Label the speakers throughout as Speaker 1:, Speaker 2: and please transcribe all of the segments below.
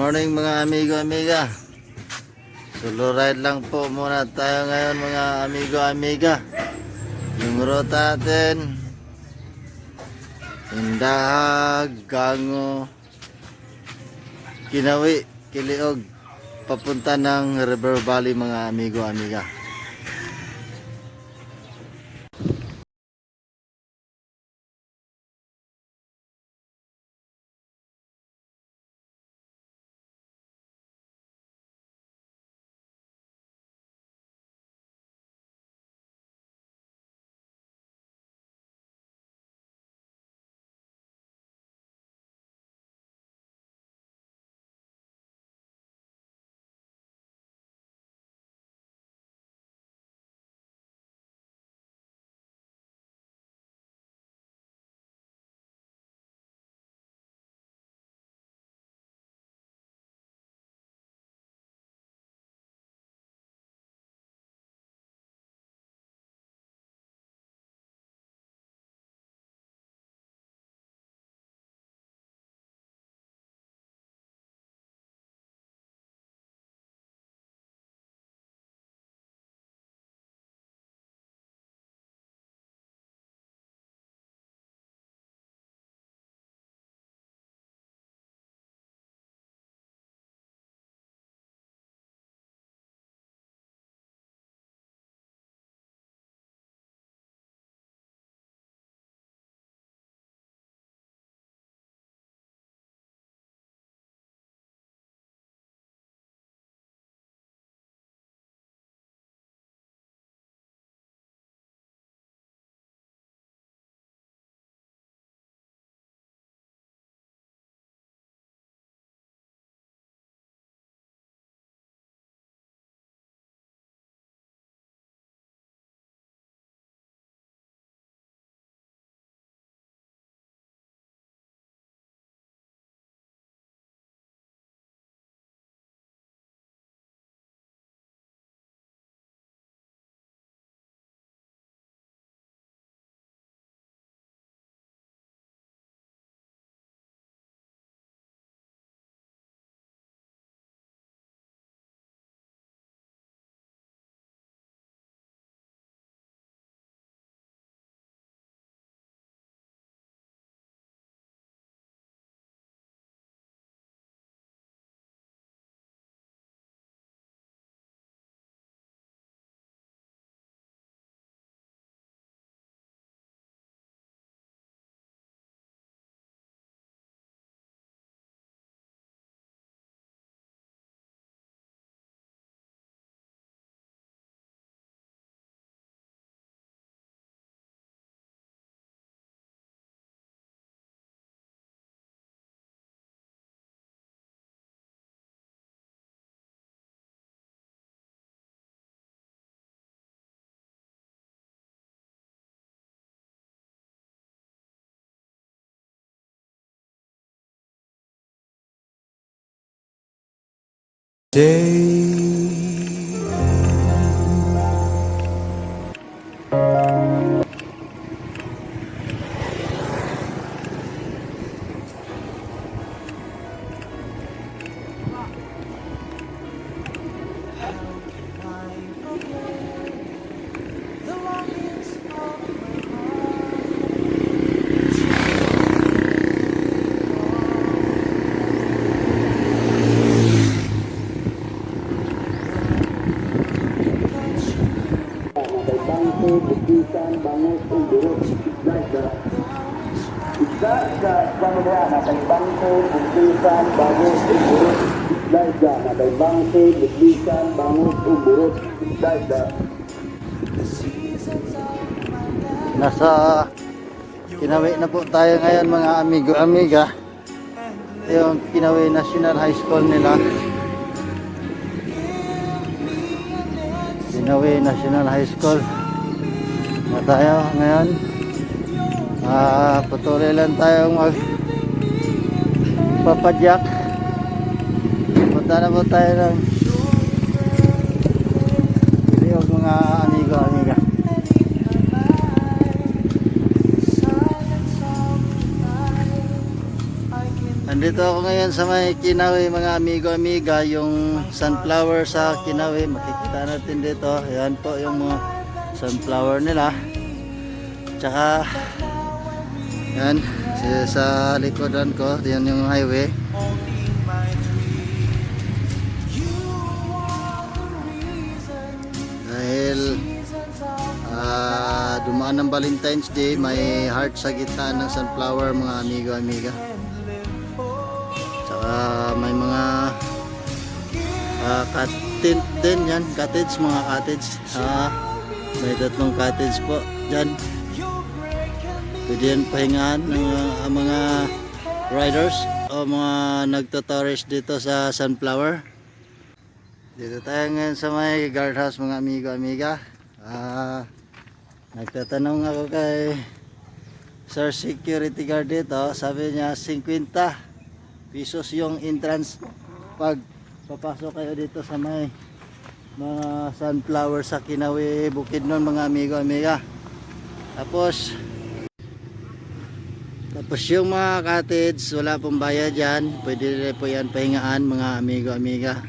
Speaker 1: morning mga amigo amiga. Solo ride lang po muna tayo ngayon mga amigo amiga. Yung ruta natin Indahag, Gango, Kinawi, Kiliog, papunta ng River Valley mga amigo amiga.
Speaker 2: Bukisan, Bangus, Undurut, Isda sa pamilya na kay Bangko, Bukisan, Bangus, Undurut, Isda na kay Bangko, Bukisan, Bangus, Undurut, Isda.
Speaker 1: Nasa Kinawi na po tayo ngayon mga amigo amiga. Yung Kinawi National High School nila. Kinawi National High School na tayo ngayon. Patuloy lang tayong magpapadyak. Punta na po tayo ng Kiliog mga amigo amiga. Nandito ako ngayon sa may Kinawi mga amigo-amiga, yung sunflower sa Kinawi. Makikita natin dito. Ayan po yung mga sunflower nila. Tsaka yan sa likodan ko, yan yung highway. Dahil dumaan ng Valentine's Day, may heart sa gitna ng sunflower mga amigo-amiga. Tsaka may mga cottage din yan, cottage, mga cottage. May 3 cottage po dyan. Pwede yan pahingahan ng mga riders o mga nagtotourist dito sa sunflower. Dito tayo ngayon sa may guardhouse mga amigo-amiga. Nagtatanong ako kay Sir Security Guard dito. Sabi niya 50 pesos yung entrance pag papasok kayo dito sa may mga sunflower sa Kinawi, Bukidnon mga amigo-amiga. Tapos yung mga cottage, wala pong bayad yan. Pwede rin po yan pahingaan mga amigo-amiga.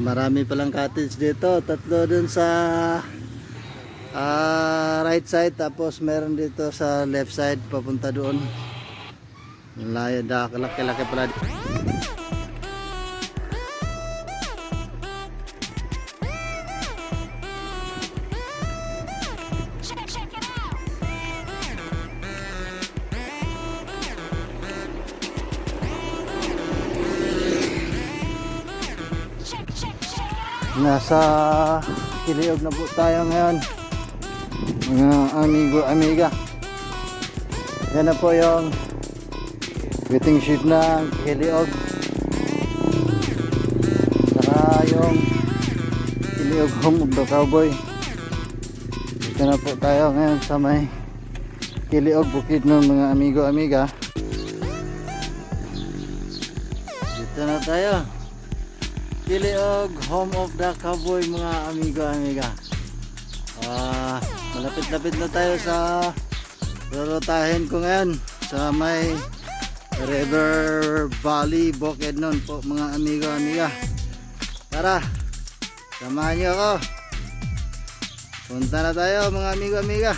Speaker 1: Marami palang cottage dito. 3 dun sa right side, tapos meron dito sa left side papunta doon. Laki-laki pala. Nasa Kiliog na po tayo ngayon mga amigo-amiga. Yan na po yung waiting shed ng Kiliog, saka yung Kiliog Home of the Cowboy. Dito na po tayo ngayon sa may Kiliog, Bukidnon mga amigo-amiga. Dito na tayo, Kiliog Home of the Cowboy mga amigo-amiga. Malapit-lapit na tayo sa rorotahin ko ngayon sa may River Valley, Bukidnon po mga amigo-amiga. Tara, samahan niyo ako. Punta na tayo mga amigo-amiga.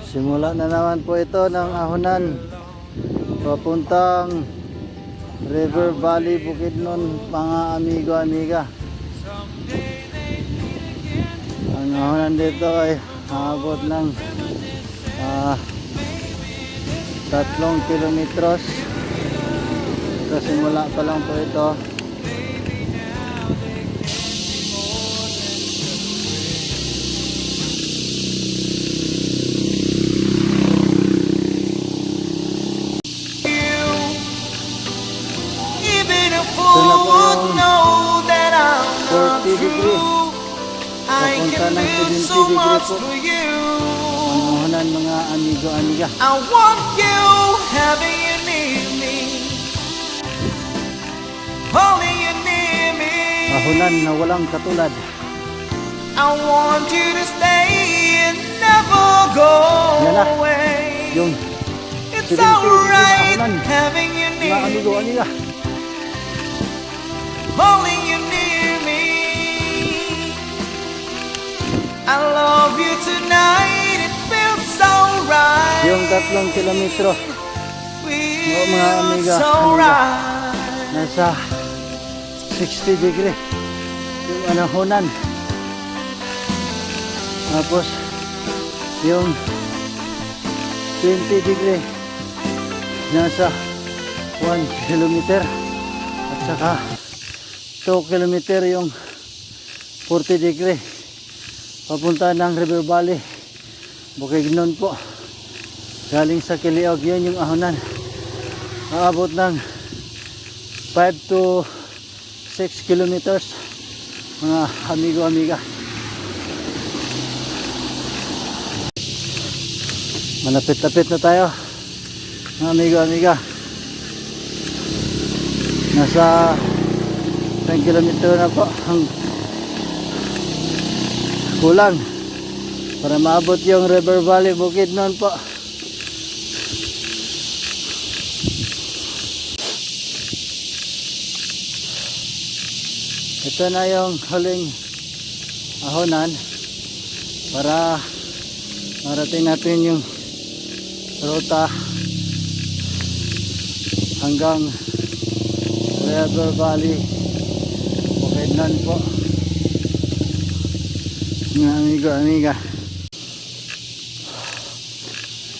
Speaker 1: Simula na naman po ito ng ahonan papuntang River Valley, Bukidnon mga amigo-amiga. Ang ahonan dito ay aabot ng 3 kilometros. So simula pa lang po ito. Ito na po yung 40 degree papunta ng 70 degree po ang uhunan mga amigo-amiga.
Speaker 3: I want you having you near me, holding you near me.
Speaker 1: Ahunan na walang katulad.
Speaker 3: I want you to stay and never go
Speaker 1: Yan na,
Speaker 3: away.
Speaker 1: yung
Speaker 3: It's
Speaker 1: 70 degree na
Speaker 3: alright
Speaker 1: ahunan
Speaker 3: having you
Speaker 1: mga
Speaker 3: near me,
Speaker 1: amigo-amiga.
Speaker 3: holding you near me. I love you tonight, it feels so right.
Speaker 1: Yung 3 kilometro
Speaker 3: Feels
Speaker 1: mga amiga,
Speaker 3: so
Speaker 1: amiga.
Speaker 3: right.
Speaker 1: Nasa 60 degree yung anahonan. Tapos yung 20 degree nasa 1 kilometer at saka 2 kilometer yung 40 degree papunta ng River Valley Bukidnon po. Galing sa Kiliog, yun yung ahonan. Aabot ng 5 to 6 kilometers mga amigo-amiga. Malapit-lapit na tayo mga amigo-amiga. Nasa 10 kilometer na po ang kulang para maabot yung River Valley Bukidnon po. Ito na yung huling ahonan para marating natin yung ruta hanggang River Valley Bukidnon po. Mga amigo-amiga,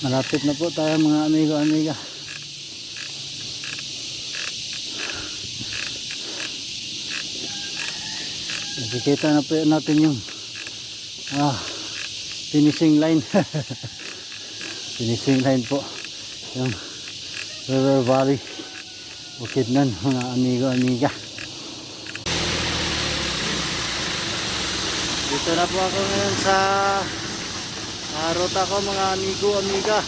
Speaker 1: malapit na po tayo mga amigo-amiga. Nakikita na po natin yung finishing line. Finishing line po yung River Valley Bukidnon mga amigo-amiga. Dito na po ako ngayon sa ruta ko mga amigo-amiga.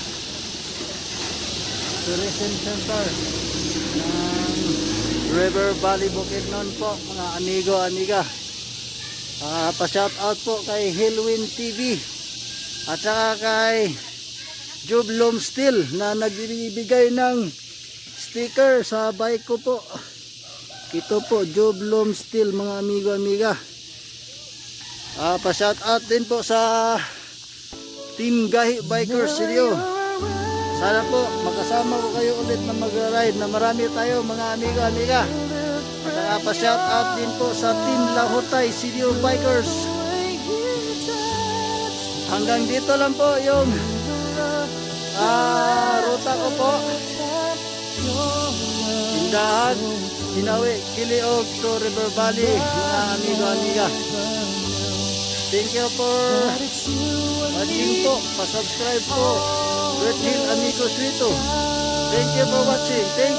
Speaker 1: Tourism Center ng River Valley Bukidnon po mga amigo-amiga. Pa-shout out po kay Hillwin TV at saka kay Jublom Steel na nagbibigay ng sticker sa bike ko po. Ito po Jublom Steel mga amigo-amiga. Pa-shout out din po sa Team Gahi Bikers Studio. Sana po makasama ko kayo ulit na magra-ride na marami tayo mga amigo-amiga. At saka pa-shout out din po sa Team Lahotay Studio Bikers. Hanggang dito lang po yung ruta ko po. Tindahan, Hinawi, Kiliog to River Valley mga amigo-amiga. Thank you for watching po. Pa-subscribe po. Red Hill Amigos Rito. Thank you for watching.